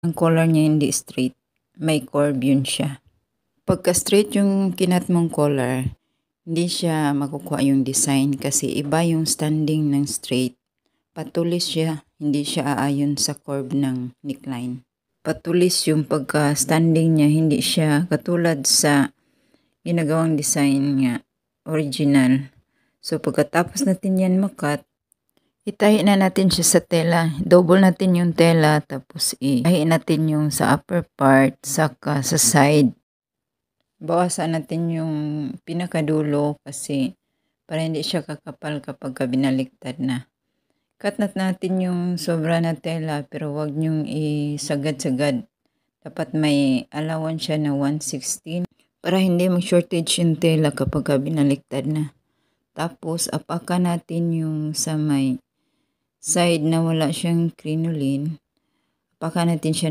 Ang collar niya hindi straight, may curve yun siya. Pagka straight yung kinat mong collar, hindi siya makukuha yung design kasi iba yung standing ng straight. Patulis siya, hindi siya aayon sa curve ng neckline. Patulis yung pagka-standing niya, hindi siya katulad sa ginagawang design nga, original. So pagkatapos natin yan makat, itahi na natin siya sa tela. Double natin yung tela, tapos itahi natin yung sa upper part, saka sa side. Bawasan natin yung pinakadulo kasi para hindi siya kakapal kapag binaliktad na. Cut natin yung sobra na tela pero wag nyong isagad-sagad. Dapat may allowance siya na 1/16 para hindi mag-shortage yung tela kapag binaliktad na. Tapos apakan natin yung sa may side na wala siyang crinoline. Apakan natin siya